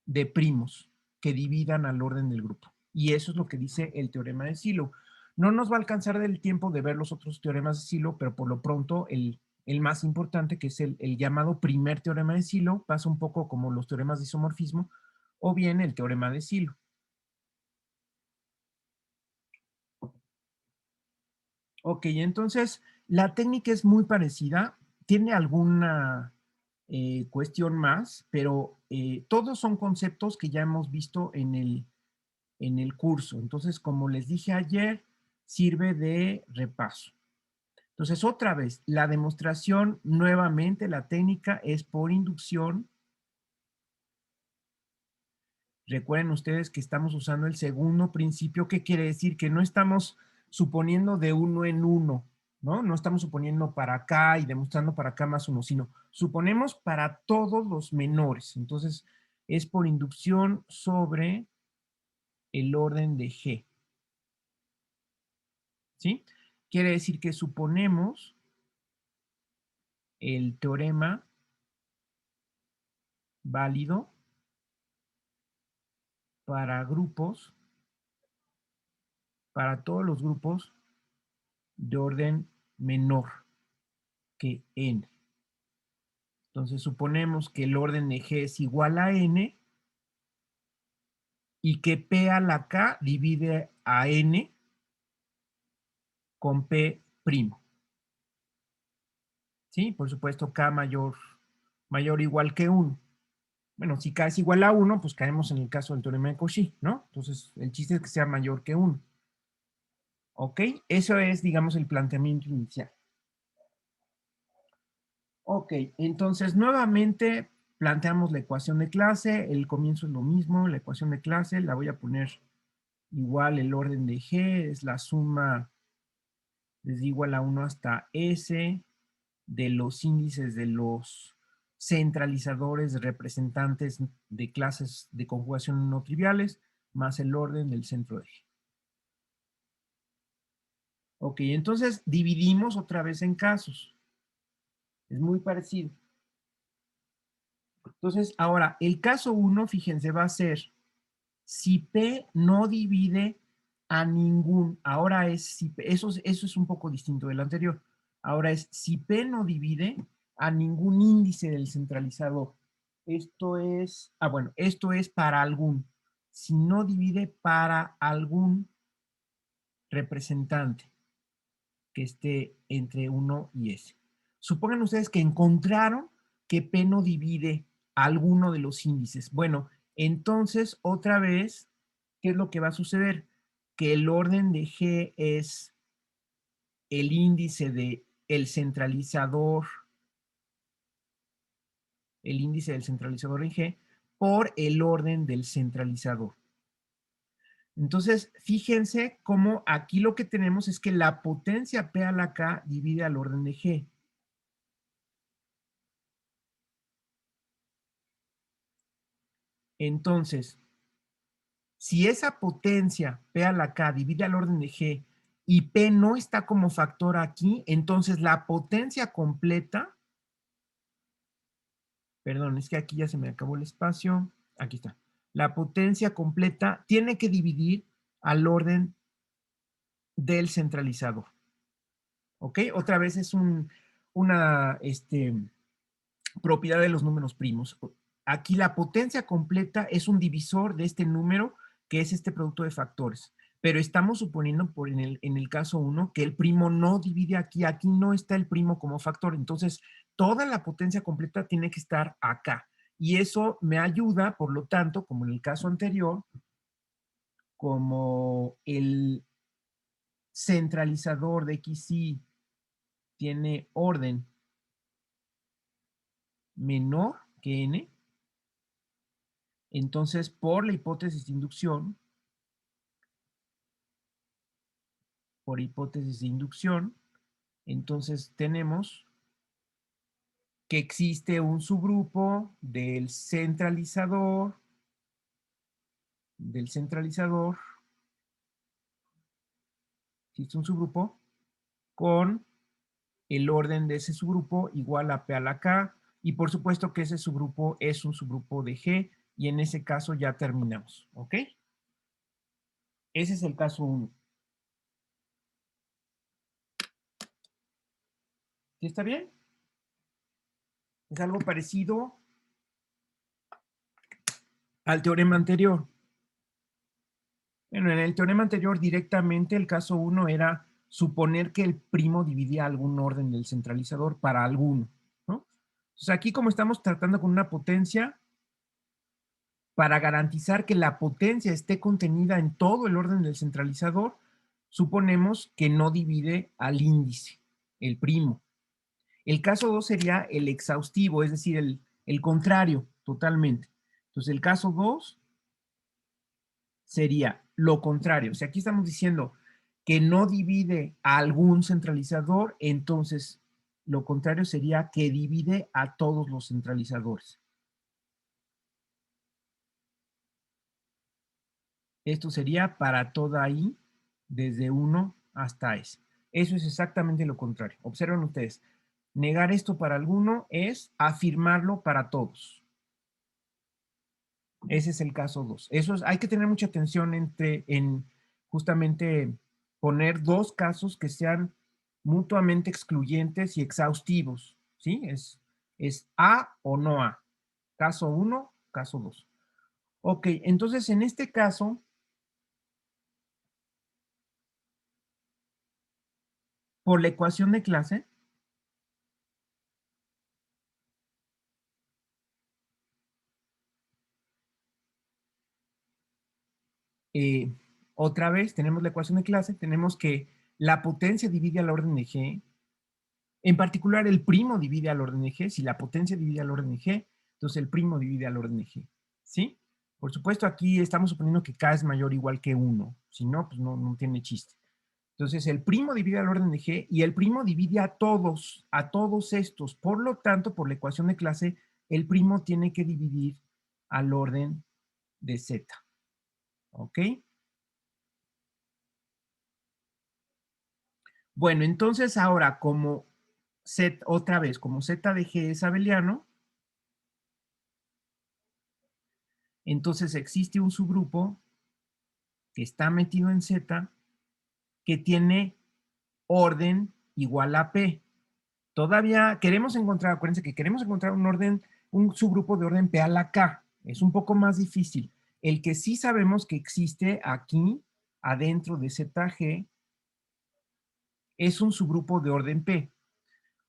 de primos que dividan al orden del grupo. Y eso es lo que dice el teorema de Sylow. No nos va a alcanzar del tiempo de ver los otros teoremas de Sylow, pero por lo pronto el más importante, que es el llamado primer teorema de Sylow, pasa un poco como los teoremas de isomorfismo, o bien el teorema de Sylow. Ok, entonces la técnica es muy parecida, tiene alguna cuestión más, pero todos son conceptos que ya hemos visto en el curso. Entonces, como les dije ayer, sirve de repaso. Entonces, otra vez, la demostración nuevamente, la técnica es por inducción. Recuerden ustedes que estamos usando el segundo principio, que quiere decir que no estamos suponiendo de uno en uno, ¿no? No estamos suponiendo para acá y demostrando para acá más uno, sino suponemos para todos los menores. Entonces, es por inducción sobre el orden de G. ¿Sí? quiere decir que suponemos el teorema válido para grupos, para todos los grupos de orden menor que n. Entonces suponemos que el orden de G es igual a n y que P a la K divide a n con P primo. ¿Sí? Por supuesto, K mayor o igual que 1. Bueno, si K es igual a 1, pues caemos en el caso del teorema de Cauchy, ¿no? Entonces, el chiste es que sea mayor que 1. ¿Ok? Eso es, digamos, el planteamiento inicial. Ok, entonces nuevamente planteamos la ecuación de clase, el comienzo es lo mismo, la ecuación de clase, la voy a poner igual, el orden de G es la suma desde igual a 1 hasta S de los índices de los centralizadores representantes de clases de conjugación no triviales, más el orden del centro de G. Ok, entonces dividimos otra vez en casos. Es muy parecido. Entonces, ahora, el caso 1, fíjense, va a ser si P no divide a ningún, ahora es si P, eso es un poco distinto del anterior. Ahora es si P no divide a ningún índice del centralizador. Esto es, bueno, esto es para algún. Si no divide para algún representante que esté entre 1 y S. Supongan ustedes que encontraron que P no divide a alguno de los índices. Bueno, entonces otra vez, ¿qué es lo que va a suceder? Que el orden de G es el índice de el índice del centralizador en G por el orden del centralizador. Entonces, fíjense cómo aquí lo que tenemos es que la potencia P a la K divide al orden de G. Entonces, si esa potencia P a la K divide al orden de G y P no está como factor aquí, entonces la potencia completa, perdón, es que aquí ya se me acabó el espacio, aquí está. La potencia completa tiene que dividir al orden del centralizador. ¿Ok? Otra vez es una propiedad de los números primos. Aquí la potencia completa es un divisor de este número que es este producto de factores. Pero estamos suponiendo en el caso 1 que el primo no divide aquí, aquí no está el primo como factor. Entonces, toda la potencia completa tiene que estar acá. Y eso me ayuda, por lo tanto, como en el caso anterior, como el centralizador de XY tiene orden menor que n, entonces por la hipótesis de inducción, entonces tenemos que existe un subgrupo existe un subgrupo con el orden de ese subgrupo igual a P a la K, y por supuesto que ese subgrupo es un subgrupo de G, y en ese caso ya terminamos, ¿ok? Ese es el caso 1. ¿Sí está bien? Es algo parecido al teorema anterior. Bueno, en el teorema anterior directamente el caso 1 era suponer que el primo dividía algún orden del centralizador para alguno, ¿no? Entonces aquí como estamos tratando con una potencia, para garantizar que la potencia esté contenida en todo el orden del centralizador, suponemos que no divide al índice, el primo. El caso 2 sería el exhaustivo, es decir, el contrario totalmente. Entonces el caso 2 sería lo contrario. O sea, aquí estamos diciendo que no divide a algún centralizador, entonces lo contrario sería que divide a todos los centralizadores. Esto sería para toda I desde 1 hasta S. Eso es exactamente lo contrario. Observen ustedes. Negar esto para alguno es afirmarlo para todos. Ese es el caso 2. Eso es, hay que tener mucha atención en justamente poner dos casos que sean mutuamente excluyentes y exhaustivos, ¿sí? Es A o no A. Caso 1, caso 2. Ok, entonces en este caso, por la ecuación de clase, eh, otra vez tenemos la ecuación de clase, tenemos que la potencia divide al orden de G, en particular el primo divide al orden de G, si la potencia divide al orden de G, entonces el primo divide al orden de G, ¿sí? Por supuesto aquí estamos suponiendo que K es mayor o igual que 1, si no, pues no tiene chiste. Entonces el primo divide al orden de G y el primo divide a todos estos, por lo tanto, por la ecuación de clase, el primo tiene que dividir al orden de Z, ¿ok? Bueno, entonces ahora como Z, otra vez, como Z de G es abeliano, entonces existe un subgrupo que está metido en Z que tiene orden igual a P. Todavía queremos encontrar, acuérdense que queremos encontrar un orden, un subgrupo de orden P a la K. Es un poco más difícil. El que sí sabemos que existe aquí, adentro de ZG, es un subgrupo de orden P.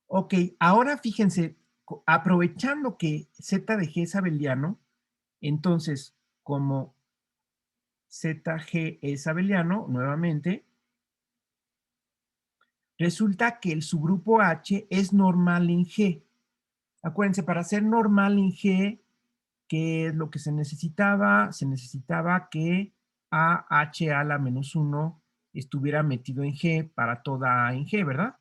Ok, ahora fíjense, aprovechando que Z de G es abeliano, entonces, como ZG es abeliano, nuevamente, resulta que el subgrupo H es normal en G. Acuérdense, para ser normal en G, ¿qué es lo que se necesitaba? Se necesitaba que AH a la menos 1 estuviera metido en G para toda A en G, ¿verdad?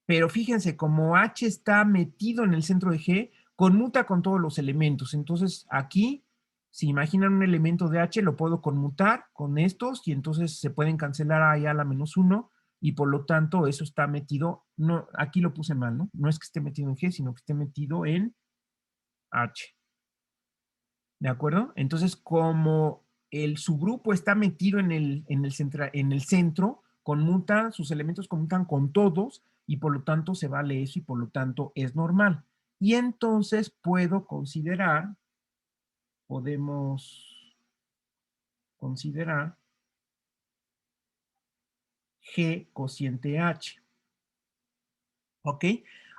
Pero fíjense, como H está metido en el centro de G, conmuta con todos los elementos. Entonces, aquí, si imaginan un elemento de H, lo puedo conmutar con estos y entonces se pueden cancelar ahí a la menos 1 y por lo tanto eso está metido, no, aquí lo puse mal, ¿no? No es que esté metido en G, sino que esté metido en H. ¿De acuerdo? Entonces, como el subgrupo está metido en el centro, conmuta, sus elementos conmutan con todos y por lo tanto se vale eso y por lo tanto es normal. Y entonces podemos considerar G cociente H. ¿Ok?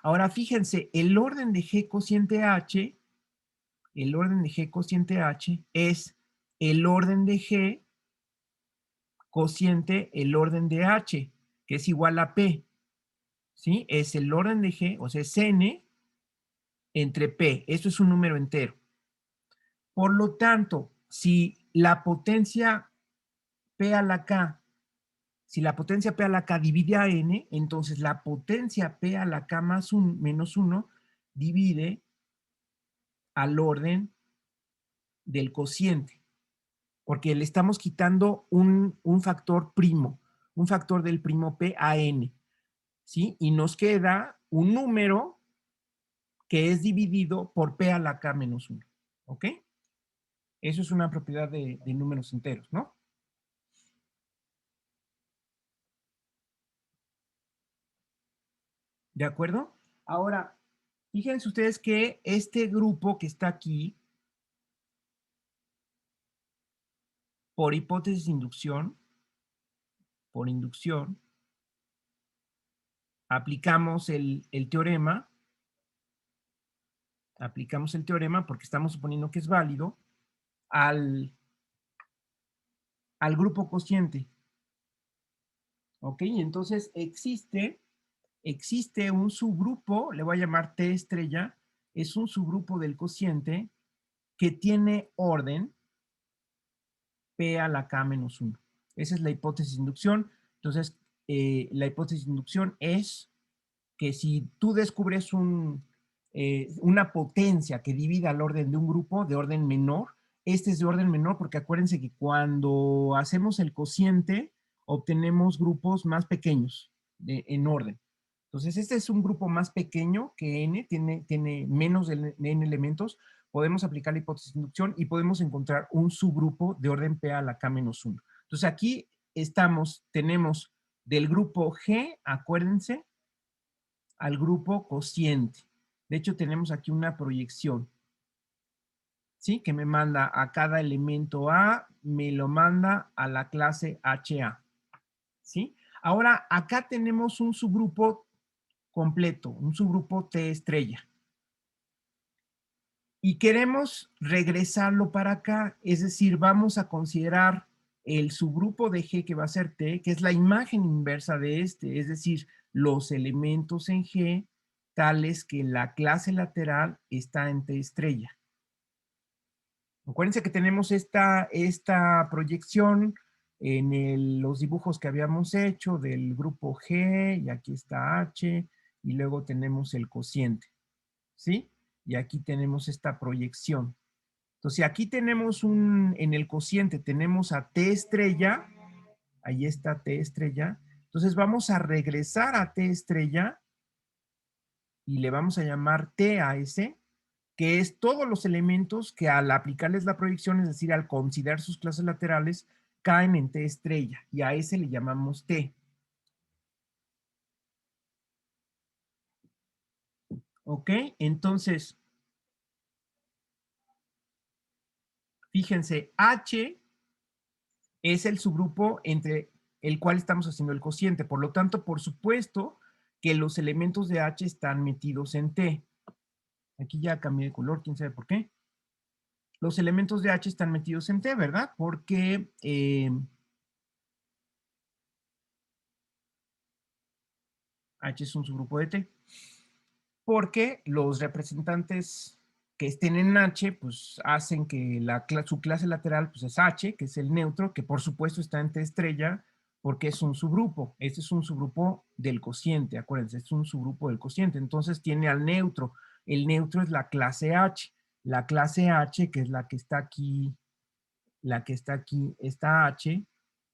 Ahora fíjense, el orden de G cociente H es el orden de G cociente el orden de H, que es igual a P, ¿sí? Es el orden de G, o sea, es N entre P. Esto es un número entero. Por lo tanto, si la potencia P a la K, si la potencia P a la K divide a N, entonces la potencia P a la K más menos 1 divide al orden del cociente, porque le estamos quitando un factor primo, un factor del primo P a N. ¿Sí? Y nos queda un número que es dividido por P a la K menos 1. ¿Ok? Eso es una propiedad de números enteros, ¿no? ¿De acuerdo? Ahora, fíjense ustedes que este grupo que está aquí, por hipótesis de inducción, por inducción, aplicamos el teorema, porque estamos suponiendo que es válido, al, al grupo cociente. ¿Ok? Y entonces existe un subgrupo, le voy a llamar T estrella, es un subgrupo del cociente que tiene orden P a la K menos 1. Esa es la hipótesis de inducción. Entonces, la hipótesis de inducción es que si tú descubres una potencia que divida el orden de un grupo de orden menor, este es de orden menor porque acuérdense que cuando hacemos el cociente, obtenemos grupos más pequeños en orden. Entonces, este es un grupo más pequeño que n, tiene menos de n elementos. Podemos aplicar la hipótesis de inducción y podemos encontrar un subgrupo de orden P a la K menos 1. Entonces, aquí tenemos del grupo G, acuérdense, al grupo cociente. De hecho, tenemos aquí una proyección, ¿sí? Que me manda a cada elemento A, me lo manda a la clase HA, ¿sí? Ahora, acá tenemos un subgrupo completo, un subgrupo T estrella. Y queremos regresarlo para acá, es decir, vamos a considerar el subgrupo de G que va a ser T, que es la imagen inversa de este, es decir, los elementos en G tales que la clase lateral está en T estrella. Acuérdense que tenemos esta proyección en los dibujos que habíamos hecho del grupo G, y aquí está H, y luego tenemos el cociente, ¿sí? Y aquí tenemos esta proyección. Entonces, aquí tenemos en el cociente tenemos a T estrella, ahí está T estrella. Entonces, vamos a regresar a T estrella y le vamos a llamar T a ese, que es todos los elementos que al aplicarles la proyección, es decir, al considerar sus clases laterales, caen en T estrella, y a ese le llamamos T. ¿Ok? Entonces, fíjense, H es el subgrupo entre el cual estamos haciendo el cociente. Por lo tanto, por supuesto que los elementos de H están metidos en T. Aquí ya cambié de color, quién sabe por qué. Los elementos de H están metidos en T, ¿verdad? Porque H es un subgrupo de T. Porque los representantes que estén en H, pues hacen que su clase lateral pues, es H, que es el neutro, que por supuesto está en T estrella, porque es un subgrupo. Este es un subgrupo del cociente, acuérdense, es un subgrupo del cociente. Entonces tiene al neutro. El neutro es la clase H. La clase H, que es la que está aquí, esta H,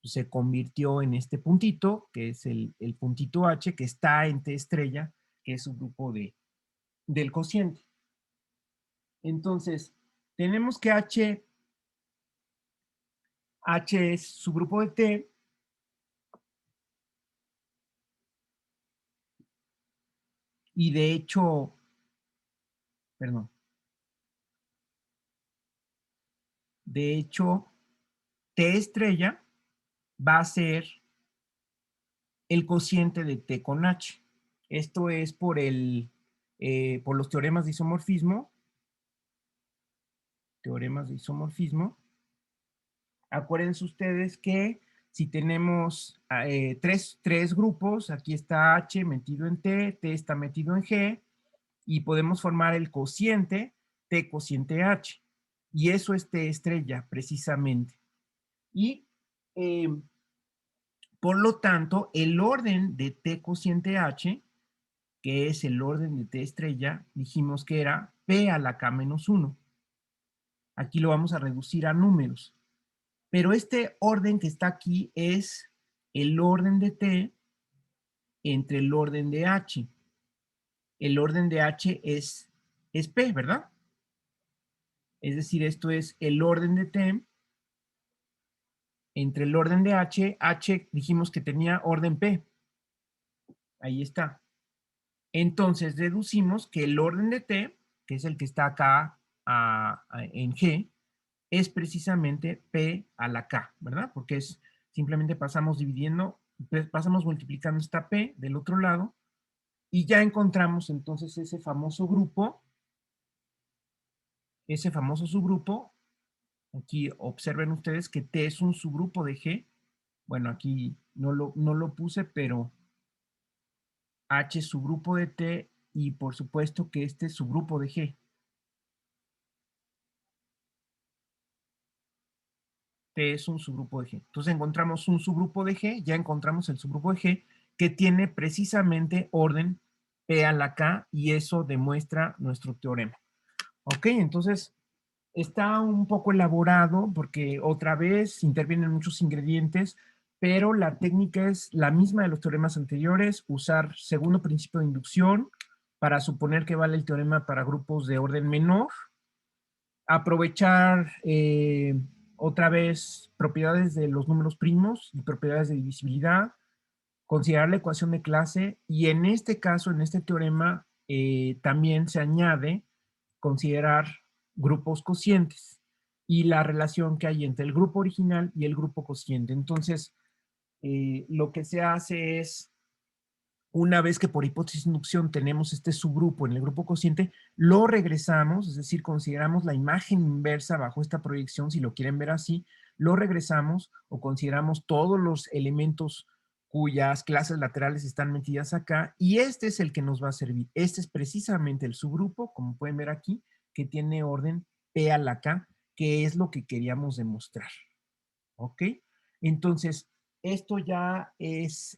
pues, se convirtió en este puntito, que es el puntito H, que está en T estrella, que es un grupo del cociente. Entonces, tenemos que H es subgrupo de T, y de hecho, perdón, de hecho, T estrella va a ser el cociente de T con H. Esto es por los teoremas de isomorfismo. Teoremas de isomorfismo. Acuérdense ustedes que si tenemos tres grupos, aquí está H metido en T, T está metido en G, y podemos formar el cociente T cociente H. Y eso es T estrella, precisamente. Y por lo tanto, el orden de T cociente H, que es el orden de T estrella, dijimos que era P a la K menos 1. Aquí lo vamos a reducir a números. Pero este orden que está aquí es el orden de T entre el orden de H. El orden de H es P, ¿verdad? Es decir, esto es el orden de T entre el orden de H. H dijimos que tenía orden P. Ahí está. Entonces deducimos que el orden de T, que es el que está acá en G, es precisamente P a la K, ¿verdad? Porque simplemente pasamos dividiendo, pasamos multiplicando esta P del otro lado, y ya encontramos entonces ese famoso subgrupo. Aquí observen ustedes que T es un subgrupo de G. Bueno, aquí no lo puse, pero H es subgrupo de T, y por supuesto que este es subgrupo de G. T es un subgrupo de G. Entonces encontramos un subgrupo de G, ya encontramos el subgrupo de G, que tiene precisamente orden P a la K, y eso demuestra nuestro teorema. Ok, entonces está un poco elaborado porque otra vez intervienen muchos ingredientes, pero la técnica es la misma de los teoremas anteriores, usar segundo principio de inducción para suponer que vale el teorema para grupos de orden menor, aprovechar otra vez propiedades de los números primos y propiedades de divisibilidad, considerar la ecuación de clase y en este caso, en este teorema, también se añade considerar grupos cocientes y la relación que hay entre el grupo original y el grupo cociente. Entonces, lo que se hace es, una vez que por hipótesis de inducción tenemos este subgrupo en el grupo cociente, lo regresamos, es decir, consideramos la imagen inversa bajo esta proyección, si lo quieren ver así, lo regresamos o consideramos todos los elementos cuyas clases laterales están metidas acá, y este es el que nos va a servir. Este es precisamente el subgrupo, como pueden ver aquí, que tiene orden P a la K, que es lo que queríamos demostrar. ¿Ok? Entonces, esto ya es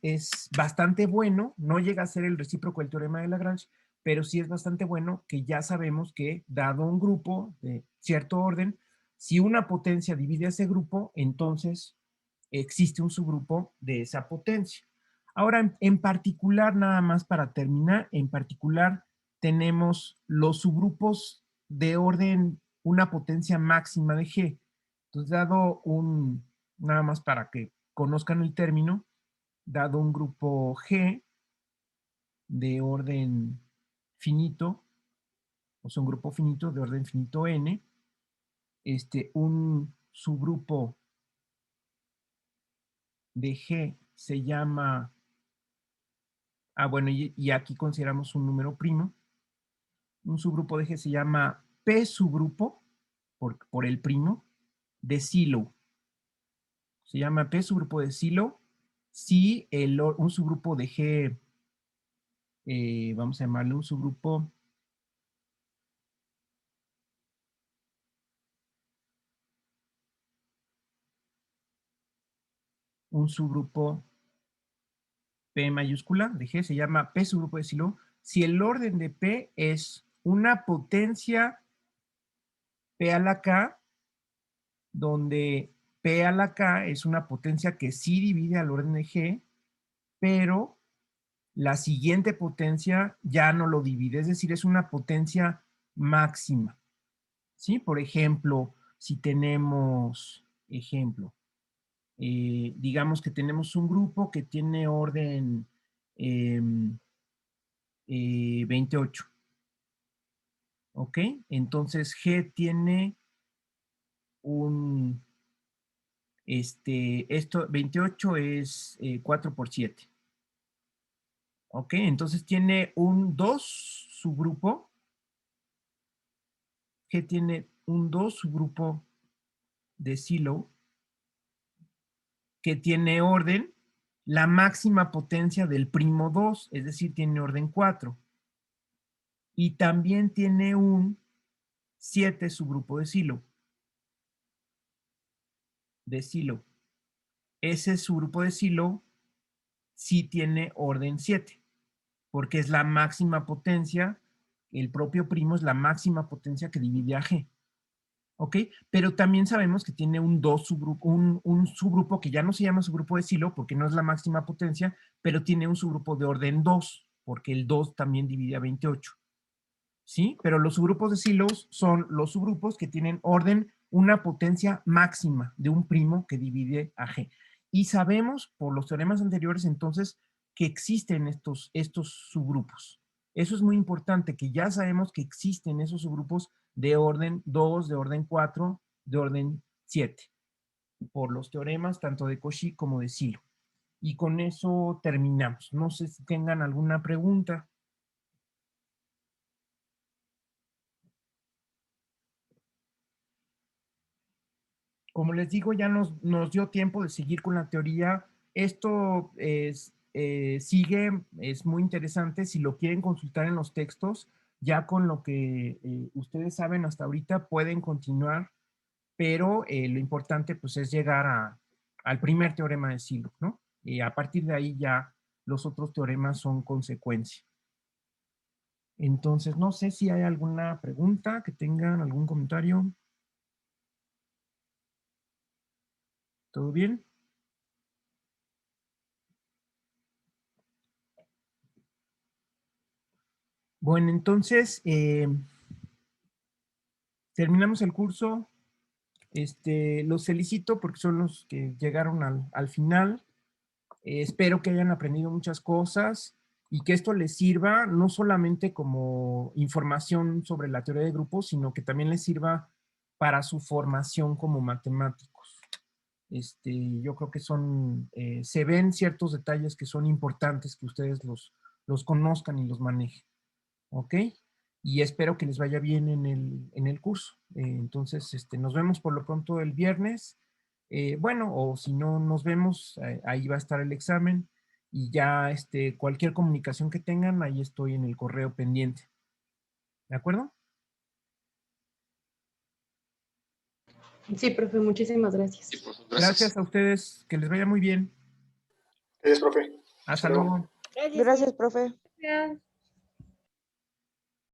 bastante bueno, no llega a ser el recíproco del teorema de Lagrange, pero sí es bastante bueno que ya sabemos que, dado un grupo de cierto orden, si una potencia divide ese grupo, entonces existe un subgrupo de esa potencia. Ahora, en particular, nada más para terminar, en particular tenemos los subgrupos de orden una potencia máxima de G. Entonces, dado un, nada más para que conozcan el término, dado un grupo G de orden finito, o sea, un grupo finito de orden finito n, un subgrupo de G se llama, bueno, y aquí consideramos un número primo, un subgrupo de G se llama P subgrupo, por el primo, de Sylow. Se llama P subgrupo de Sylow si un subgrupo de G, vamos a llamarle un subgrupo P mayúscula de G, se llama P subgrupo de Sylow, si el orden de P es una potencia P a la K, donde P a la K es una potencia que sí divide al orden de G, pero la siguiente potencia ya no lo divide, es decir, es una potencia máxima. ¿Sí? Por ejemplo, si tenemos, digamos que tenemos un grupo que tiene orden 28, ¿ok? Entonces G tiene un, esto 28 es 4 por 7, ¿ok? Entonces tiene un 2 subgrupo, G tiene un 2 subgrupo de Sylow que tiene orden la máxima potencia del primo 2, es decir, tiene orden 4. Y también tiene un 7 subgrupo de Sylow. Ese subgrupo de Sylow sí tiene orden 7, porque es la máxima potencia, el propio primo es la máxima potencia que divide a G. ¿Ok? Pero también sabemos que tiene un subgrupo que ya no se llama subgrupo de Sylow porque no es la máxima potencia, pero tiene un subgrupo de orden 2, porque el 2 también divide a 28. ¿Sí? Pero los subgrupos de Sylow son los subgrupos que tienen orden una potencia máxima de un primo que divide a G. Y sabemos por los teoremas anteriores entonces que existen estos subgrupos. Eso es muy importante, que ya sabemos que existen esos subgrupos de orden 2, de orden 4, de orden 7, por los teoremas tanto de Cauchy como de Sylow. Y con eso terminamos. No sé si tengan alguna pregunta. Como les digo, ya nos dio tiempo de seguir con la teoría. Esto sigue, es muy interesante. Si lo quieren consultar en los textos, ya con lo que ustedes saben hasta ahorita, pueden continuar, pero lo importante pues es llegar al primer teorema de Sylow, ¿no? Y a partir de ahí ya los otros teoremas son consecuencia. Entonces, no sé si hay alguna pregunta, que tengan algún comentario. ¿Todo bien? Bueno, entonces, terminamos el curso. Los felicito porque son los que llegaron al final. Espero que hayan aprendido muchas cosas y que esto les sirva no solamente como información sobre la teoría de grupos, sino que también les sirva para su formación como matemáticos. Yo creo que se ven ciertos detalles que son importantes que ustedes los conozcan y los manejen. ¿Ok? Y espero que les vaya bien en el curso. Entonces, nos vemos por lo pronto el viernes. Bueno, o si no nos vemos, ahí va a estar el examen. Y ya, cualquier comunicación que tengan, ahí estoy en el correo pendiente. ¿De acuerdo? Sí, profe, muchísimas gracias. Sí, profe, Gracias a ustedes. Que les vaya muy bien. Gracias, profe. Hasta luego. Gracias, profe. Gracias.